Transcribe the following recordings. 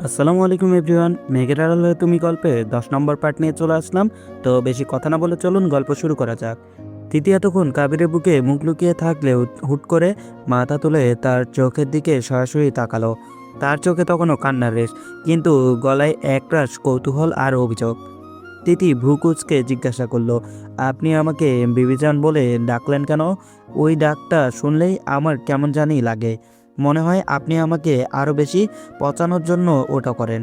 আসসালামু আলাইকুম এভরিওয়ান, মেঘের আড়ালে তুমি গল্পে 10 নম্বর পার্ট নিয়ে চলে আসলাম। তো বেশি কথা না বলে চলুন গল্প শুরু করা যাক। তিতি এতক্ষণ কাবিরের বুকে মুখ লুকিয়ে থাকলেও হুট করে মাথা তুলে তার চোখের দিকে সরাসরি তাকালো। তার চোখে তখনও কান্নার রেশ, কিন্তু গলায় একরাশ কৌতূহল আর অভিযোগ। তিতি ভ্রু কুঁচকে জিজ্ঞাসা করলো, আপনি আমাকে বিবিজান বলে ডাকলেন কেন? ওই ডাকটা শুনলেই আমার কেমন জানি লাগে। মনে হয় আপনি আমাকে আরও বেশি পচানোর জন্য ওটা করেন।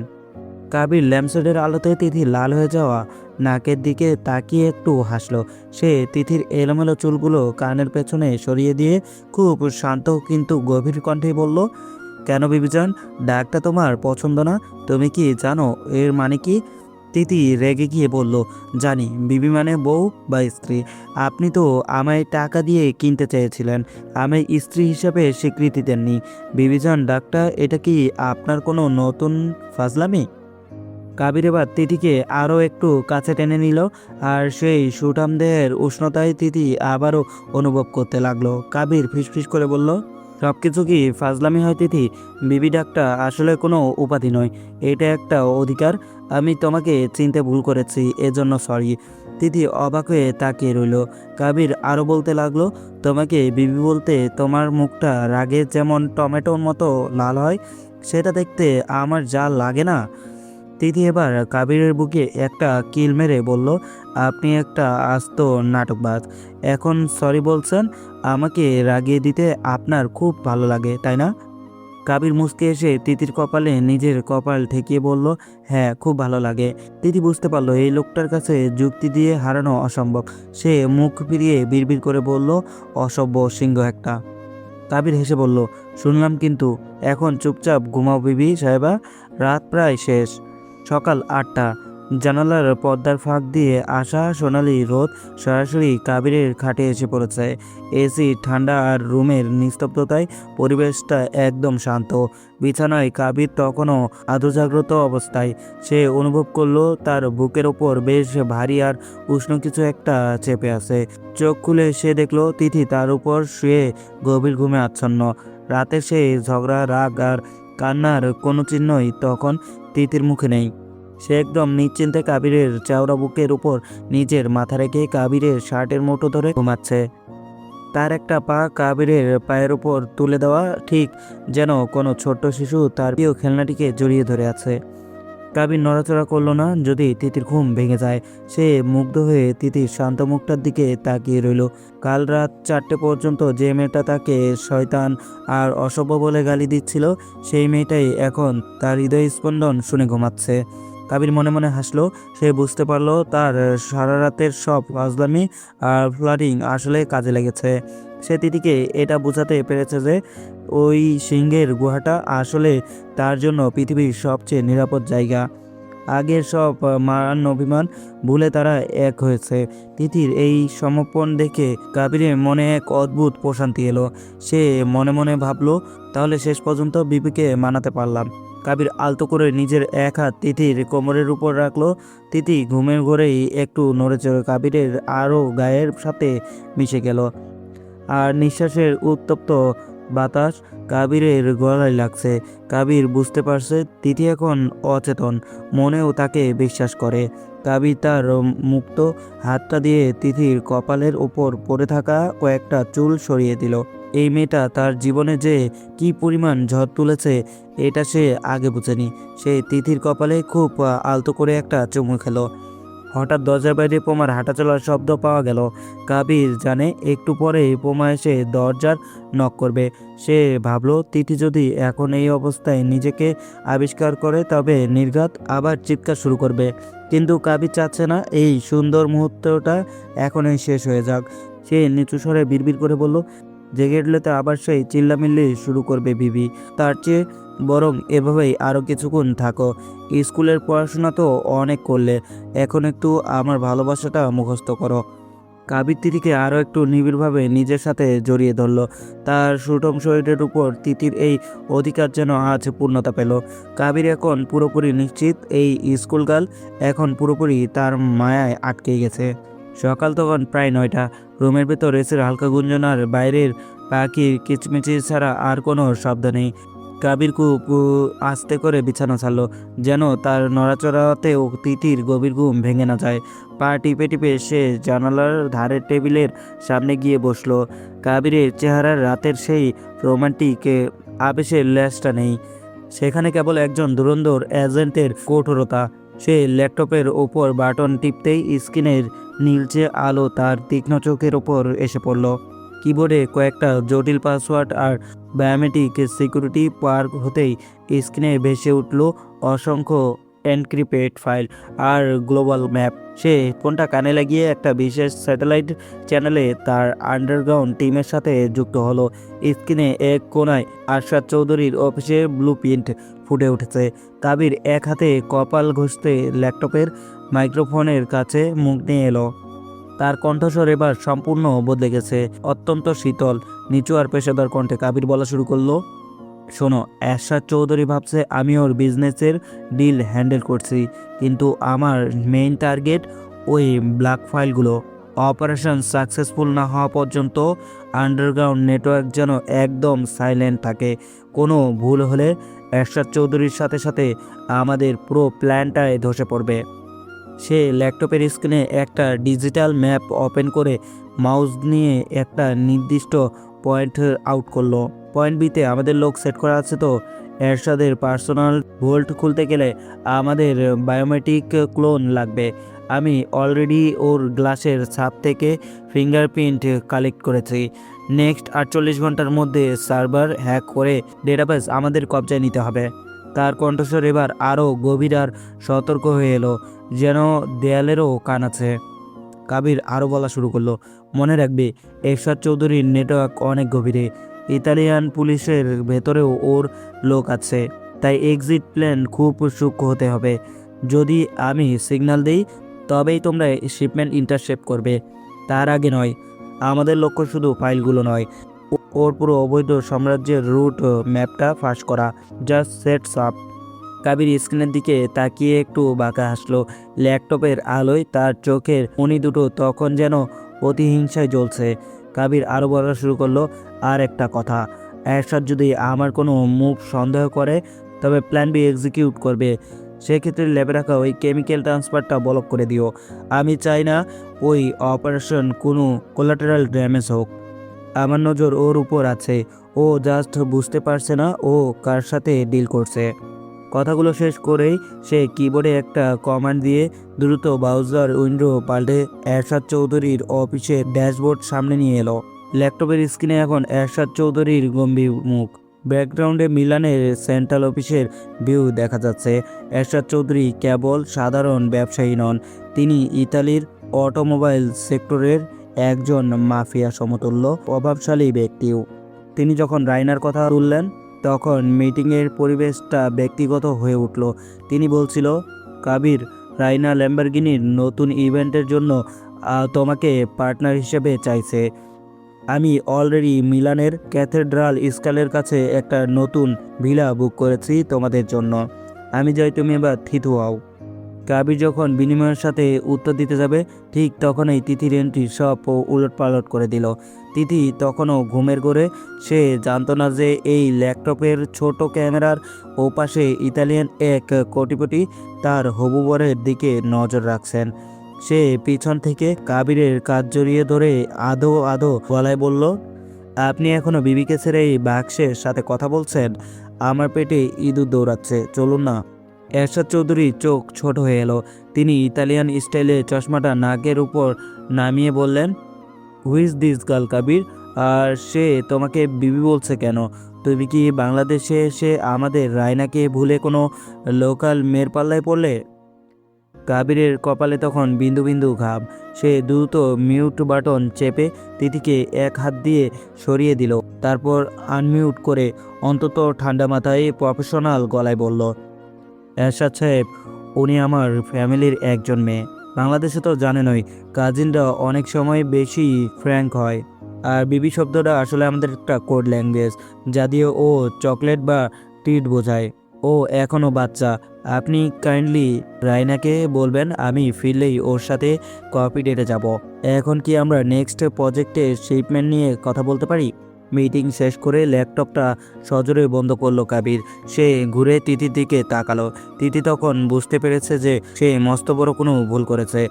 কাবির ল্যাম্পশেডের আলোতে তিথির লাল হয়ে যাওয়া নাকের দিকে তাকিয়ে একটু হাসলো। সে তিথির এলোমেলো চুলগুলো কানের পেছনে সরিয়ে দিয়ে খুব শান্ত কিন্তু গভীর কণ্ঠে বলল, কেন বিবিজান, ডাকটা তোমার পছন্দ না? তুমি কি জানো এর মানে কি? তিথি রেগে গিয়ে বলল, জানি, বিবি মানে বউ বা স্ত্রী। আপনি তো আমায় টাকা দিয়ে কিনতে চেয়েছিলেন, আমায় স্ত্রী হিসাবে স্বীকৃতি দেননি। বিবিজান ডাকটা, এটা কি আপনার কোনো নতুন ফাজলামি? কাবির এবার তিথিকে আরও একটু কাছে টেনে নিল, আর সেই সুঠাম দেহের উষ্ণতায় তিথি আবারও অনুভব করতে লাগলো। কাবির ফিসফিস করে বলল, সব কিছু কি ফাজলামি হয় তিথি? বিবি ডাকটা আসলে কোনো উপাধি নয়, এটা একটা অধিকার। আমি তোমাকে চিনতে ভুল করেছি, এজন্য সরি। তিথি অবাক হয়ে তাকিয়ে রইল। কাবির আরও বলতে লাগলো, তোমাকে বিবি বলতে তোমার মুখটা রাগে যেমন টমেটোর মতো লাল হয়, সেটা দেখতে আমার যা লাগে না। তিথি এবার কাবিরের বুকে একটা কিল মেরে বলল, আপনি একটা আস্ত নাটকবাজ। এখন সরি বলছেন? আমাকে রাগিয়ে দিতে আপনার খুব ভালো লাগে, তাই না? কাবির মুচকে এসে তিথির কপালে নিজের কপাল ঠেকিয়ে বলল, হ্যাঁ, খুব ভালো লাগে। তিথি বুঝতে পারলো এই লোকটার কাছে যুক্তি দিয়ে হারানো অসম্ভব। সে মুখ ফিরিয়ে বিড়বিড় করে বলল, অসভ্য সিংহ একটা। কাবির হেসে বলল, শুনলাম কিন্তু, এখন চুপচাপ ঘুমাও বিবি সাহেবা, রাত প্রায় শেষ। সকাল 8টা। জানালার পর্দার ফাঁক দিয়ে আসা সোনালি রোদ সরাসরি কাবিরের খাটে এসে পড়েছে। এসি ঠান্ডা আর রুমের নিস্তব্ধতায় পরিবেশটা একদম শান্ত। বিছানায় কাবির তখনও আধজাগ্রত অবস্থায়। সে অনুভব করলো তার বুকের ওপর বেশ ভারী আর উষ্ণ কিছু একটা চেপে আছে। চোখ খুলে সে দেখলো তিথি তার উপর শুয়ে গভীর ঘুমে আচ্ছন্ন। রাতের সেই ঝগড়া, রাগ আর কান্নার কোনো চিহ্নই তখন তিথির মুখে নেই। সে একদম নিশ্চিন্তে কাবিরের চওড়া বুকের উপর নিজের মাথা রেখে কাবিরের শার্টের মুঠো ধরে ঘুমাচ্ছে। তার একটা পা কাবিরের পায়ের উপর তুলে দেওয়া, ঠিক যেন কোনো ছোট্ট শিশু তার প্রিয় খেলনাটিকে জড়িয়ে ধরে আছে। কাবির নড়াচড়া করলো না। যদি তিতির ঘুম ভেঙে যায়। সে মুগ্ধ হয়ে তিতির শান্ত মুখটার দিকে তাকিয়ে রইল। কাল রাত 4টে পর্যন্ত যে মেয়েটা তাকে শয়তান আর অসভ্য বলে গালি দিচ্ছিল, সেই মেয়েটাই এখন তার হৃদয় স্পন্দন শুনে ঘুমাচ্ছে। কাবির মনে মনে হাসলো। সে বুঝতে পারলো তার সারা রাতের সব ফাজলামি আর ফ্লার্টিং আসলে কাজে লেগেছে। সে তিতিকে এটা বোঝাতে পেরেছে যে ওই সিংহের গুহাটা আসলে তার জন্য পৃথিবীর সবচেয়ে নিরাপদ জায়গা। আগের সব মান অভিমান ভুলে তারা এক হয়েছে। তিথির এই সমর্পণ দেখে কাবিরের মনে এক অদ্ভুত প্রশান্তি এলো। সে মনে মনে ভাবলো, তাহলে শেষ পর্যন্ত বিপিকে মানাতে পারলাম। কাবির আলতো করে নিজের এক হাত তিথির কোমরের উপর রাখলো। তিথি ঘুমের ঘোরেই একটু নড়েচড়ে কাবিরের আরও গায়ের সাথে মিশে গেল। আর নিঃশ্বাসের উত্তপ্ত বাতাস কাবিরের গলায় লাগছে। কাবির বুঝতে পারছে তিথি এখন অচেতন, মনেও তাকে বিশ্বাস করে। কাবির তার মুক্ত হাতটা দিয়ে তিথির কপালের ওপর পড়ে থাকা কয়েকটা চুল সরিয়ে দিল। এই মেয়েটা তার জীবনে যে কি পরিমাণ ঝড় তুলেছে এটা সে আগে বুঝেনি। সে তিথির কপালে খুব আলতো করে একটা চুমু খেলো। হঠাৎ দরজার বাইরে পোমার হাঁটাচলার শব্দ পাওয়া গেল। কাবির জানে একটু পরেই পোমা এসে দরজার নক করবে। সে ভাবলো তিথি যদি এখন এই অবস্থায় নিজেকে আবিষ্কার করে তবে নির্ঘাত আবার চিৎকার শুরু করবে। কিন্তু কাবির চাচ্ছে না এই সুন্দর মুহূর্তটা এখনই শেষ হয়ে যাক। সে নিচু স্বরে বিড়বিড় করে বলল, জেগে উঠলে তো আবার সেই চিল্লামিল্লি শুরু করবে বিবি। তার চেয়ে বরং এভাবেই আরও কিছুক্ষণ থাকো। স্কুলের পড়াশোনা তো অনেক করলে, এখন একটু আমার ভালোবাসাটা মুখস্থ করো। কাবির তিথিকে আরও একটু নিবিড়ভাবে নিজের সাথে জড়িয়ে ধরল। তার সুঠম শরীরের উপর তিথির এই অধিকার যেন আজ পূর্ণতা পেল। কাবির এখন পুরোপুরি নিশ্চিত এই স্কুল গার্ল এখন পুরোপুরি তার মায়ায় আটকে গেছে। সকাল তখন প্রায় 9টা। রুমের ভেতর এসির হালকা গুঞ্জন আর বাইরের পাখির কিচমিচির ছাড়া আর কোনো শব্দ নেই। কাবির খুব আস্তে করে বিছানা ছাড়লো, যেন তার নড়াচড়াতেও তিথির গভীর ঘুম ভেঙে না যায়। পা টিপে টিপে সে জানালার ধারের টেবিলের সামনে গিয়ে বসলো। কাবিরের চেহারার রাতের সেই রোমান্টিক আবেশের লেশটা নেই, সেখানে কেবল একজন ধুরন্ধর এজেন্টের কঠোরতা। সে ল্যাপটপের ওপর বাটন টিপতেই স্ক্রিনের নীলচে আলো তার তীক্ষ্ণ চোখের ওপর এসে পড়ল। কিবোর্ডে কয়েকটা জটিল পাসওয়ার্ড আর বায়োমেট্রিক সিকিউরিটি পার হতেই স্ক্রিনে ভেসে উঠল অসংখ্য এনক্রিপ্টেড ফাইল আর গ্লোবাল ম্যাপ। সে ফোনটা কানে লাগিয়ে একটা বিশেষ স্যাটেলাইট চ্যানেলে তার আন্ডারগ্রাউন্ড টিমের সাথে যুক্ত হলো। স্ক্রিনে এক কোণায় আরশাদ চৌধুরীর অফিসের ব্লুপ্রিন্ট ফুটে উঠেছে। কাবির এক হাতে কপাল ঘষতে ল্যাপটপের মাইক্রোফোনের কাছে মুখ নিয়ে এলো। তার কণ্ঠস্বর এবার সম্পূর্ণ বদলে গেছে, অত্যন্ত শীতল, নিচু আর পেশাদার কণ্ঠে কাবির বলা শুরু করলো, শোনো, এরশাদ চৌধুরী ভাবছে আমি ওর বিজনেসের ডিল হ্যান্ডেল করছি, কিন্তু আমার মেইন টার্গেট ওই ব্ল্যাক ফাইলগুলো। অপারেশন সাকসেসফুল না হওয়া পর্যন্ত আন্ডারগ্রাউন্ড নেটওয়ার্ক যেন একদম সাইলেন্ট থাকে। কোনো ভুল হলে এরশাদ চৌধুরীর সাথে সাথে আমাদের পুরো প্ল্যানটাই ধসে পড়বে। সে ল্যাপটপের স্ক্রিনে একটা ডিজিটাল ম্যাপ ওপেন করে মাউস নিয়ে একটা নির্দিষ্ট পয়েন্ট আউট করলো। পয়েন্ট বিতে আমাদের লোক সেট করা আছে। তো এরশাদের পার্সোনাল ভোল্ট খুলতে গেলে আমাদের বায়োমেট্রিক ক্লোন লাগবে। আমি অলরেডি ওর গ্লাসের ছাপ থেকে ফিঙ্গারপ্রিন্ট কালেক্ট করেছি। নেক্সট 48 ঘন্টার মধ্যে সার্ভার হ্যাক করে ডেটাবেস আমাদের কবজায় নিতে হবে। তার কণ্ঠস্বর এবার আরও গভীর আর সতর্ক হয়ে এলো, যেন দেয়ালেরও কান আছে। কাবির আরও বলা শুরু করলো, মনে রাখবে, এরশাদ চৌধুরীর নেটওয়ার্ক অনেক গভীরে। ইতালিয়ান পুলিশের ভেতরেও ওর লোক আছে, তাই এক্সিট প্ল্যান খুব সূক্ষ্ম হতে হবে। যদি আমি সিগন্যাল দিই তবেই তোমরা শিপমেন্ট ইন্টারসেপ্ট করবে, তার আগে নয়। আমাদের লক্ষ্য শুধু ফাইলগুলো নয়, ওর পুরো অবৈধ সাম্রাজ্যের রুট ম্যাপটা ফাঁস করা। Just sets up. কাবির স্ক্রিনের দিকে তাকিয়ে একটু বাঁকা হাসলো। ল্যাপটপের আলোয় তার চোখের মণি দুটো তখন যেন প্রতিহিংসায় জ্বলছে। কাবির আরও বলা শুরু করলো, আর একটা কথা, এরশাদ যদি আমার কোনো মুভ সন্দেহ করে তবে প্ল্যান বি এক্সিকিউট করবে। সেক্ষেত্রে ল্যাবে রাখা ওই কেমিক্যাল ট্রান্সফারটা ব্লক করে দিও। আমি চাই না ওই অপারেশন কোনো কোলাটেরাল ড্যামেজ হোক। আমার নজর ওর উপর আছে, ও জাস্ট বুঝতে পারছে না ও কার সাথে ডিল করছে। কথাগুলো শেষ করেই সে কিবোর্ডে একটা কমান্ড দিয়ে দ্রুত ব্রাউজার উইন্ডো পাল্টে এরশাদ চৌধুরীর অফিসের ড্যাশবোর্ড সামনে নিয়ে এলো। ল্যাপটপের স্ক্রিনে এখন এরশাদ চৌধুরীর গম্ভীর মুখ। ব্যাকগ্রাউন্ডে মিলানের সেন্ট্রাল অফিসের ভিউ দেখা যাচ্ছে। এরশাদ চৌধুরী কেবল সাধারণ ব্যবসায়ী নন, তিনি ইতালির অটোমোবাইল সেক্টরের একজন মাফিয়া সমতুল্য প্রভাবশালী ব্যক্তিও। তিনি যখন রাইনার কথা তুললেন তখন মিটিংয়ের পরিবেশটা ব্যক্তিগত হয়ে উঠল। তিনি বলছিল, কাবির, রাইনা ল্যাম্বরগিনির নতুন ইভেন্টের জন্য তোমাকে পার্টনার হিসেবে চাইছে। আমি অলরেডি মিলানের ক্যাথেড্রাল স্কালের কাছে একটা নতুন ভিলা বুক করেছি তোমাদের জন্য। আমি চাই তুমি এবার থিতু হও। কাবির যখন বিনিময়ের সাথে উত্তর দিতে যাবে ঠিক তখনই তিথির এন্ট্রি সব উলটপালট করে দিল। তিথি তখনও ঘুমের ঘোরে। সে জানতো না যে এই ল্যাপটপের ছোট ক্যামেরার ওপাশে ইতালিয়ান এক কোটিপতি তার হবু বরের দিকে নজর রাখছেন। সে পিছন থেকে কাবিরের কাজ জড়িয়ে ধরে আধো আধো গলায় বলল, আপনি এখনও বিবিকে ছেড়ে এই বাক্সের সাথে কথা বলছেন? আমার পেটে ইঁদুর দৌড়াচ্ছে, চলুন না। এরশাদ চৌধুরী চোখ ছোট হয়ে এলো। তিনি ইতালিয়ান স্টাইলে চশমাটা নাকের উপর নামিয়ে বললেন, হুইজ দিস গার্ল কাবির? আর সে তোমাকে বিবি বলছে কেন? তুমি কি বাংলাদেশে এসে আমাদের রায়নাকে ভুলে কোনো লোকাল মেয়ের পাল্লায় পড়লে? কাবিরের কপালে তখন বিন্দু বিন্দু ঘাম। সে দ্রুত মিউট বাটন চেপে তিথিকে এক হাত দিয়ে সরিয়ে দিল, তারপর আনমিউট করে অন্তত ঠান্ডা মাথায় প্রফেশনাল গলায় বলল, এরশাদ সাহেব, উনি আমার ফ্যামিলির একজন মেয়ে। বাংলাদেশে তো জানেনই, কাজিনরা অনেক সময় বেশি ফ্র্যাঙ্ক হয়। আর বিবি শব্দটা আসলে আমাদের একটা কোড ল্যাঙ্গুয়েজ, যা দিয়ে ও চকলেট বা ট্রিট বোঝায়। ও এখনও বাচ্চা। আপনি কাইন্ডলি রাইনাকে বলবেন আমি ফিরলেই ওর সাথে কপি ডেটে যাব। এখন কি আমরা নেক্সট প্রজেক্টে শিপমেন্ট নিয়ে কথা বলতে পারি? মিটিং শেষ করে ল্যাপটপটা সজোরে বন্ধ করলো কাবির। সে ঘুরে তিথির দিকে তাকালো। তিথি তখন বুঝতে পেরেছে যে সে মস্ত বড় কোনো ভুল করেছে।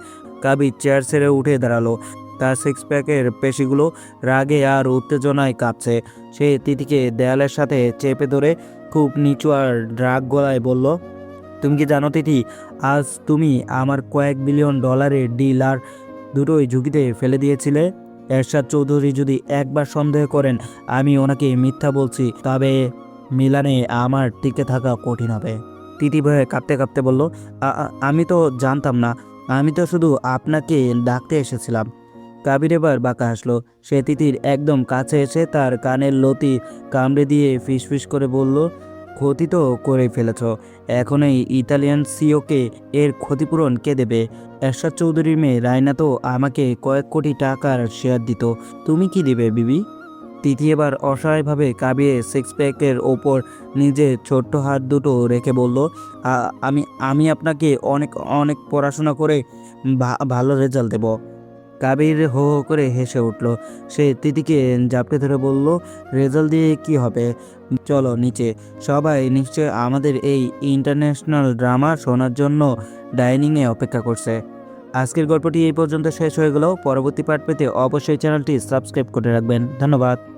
কাবির চেয়ার ছেড়ে উঠে দাঁড়ালো। তার সিক্স প্যাকের পেশিগুলো রাগে আর উত্তেজনায় কাঁপছে। সে তিথিকে দেয়ালের সাথে চেপে ধরে খুব নিচু আর রাগ গলায় বলল, তুমি কি জানো তিথি, আজ তুমি আমার কয়েক বিলিয়ন ডলারের ডিল আর দুটোই ঝুঁকিতে ফেলে দিয়েছিলে। এরশাদ চৌধুরী যদি একবার সন্দেহ করেন আমি ওনাকে মিথ্যা বলছি, তবে মিলানে আমার টিকে থাকা কঠিন হবে। তিথি ভয়ে কাঁপতে কাঁপতে বলল, আমি তো জানতাম না, আমি তো শুধু আপনাকে ডাকতে এসেছিলাম। কাবির এবার বাঁকা হাসলো। সে তিথির একদম কাছে এসে তার কানের লতি কামড়ে দিয়ে ফিসফিস করে বলল, ক্ষতি তো করেই ফেলেছ, এখন এই ইতালিয়ান সিওকে এর ক্ষতিপূরণ কে দেবে? এরশাদ চৌধুরীর মেয়ে রায়না তো আমাকে কয়েক কোটি টাকার শেয়ার দিত, তুমি কি দিবে বিবি? তিথি এবার অসহায়ভাবে কাবিয়ে সিক্স প্যাকের ওপর নিজের ছোট্ট হাত দুটো রেখে বলল, আমি আমি আপনাকে অনেক অনেক পড়াশোনা করে ভালো রেজাল্ট দেব। কাবির হো হো করে হেসে উঠল। সে তিথিকে জাপটে ধরে বলল, রেজাল্ট দিয়ে কি হবে, চলো নিচে। সবাই নিশ্চয় আমাদের এই ইন্টারন্যাশনাল ড্রামা শোনার জন্য ডাইনিংয়ে অপেক্ষা করছে। আজকের গল্পটি এই পর্যন্ত শেষ হয়ে গেল। পরবর্তী পার্ট পেতে অবশ্যই চ্যানেলটি সাবস্ক্রাইব করে রাখবেন। ধন্যবাদ।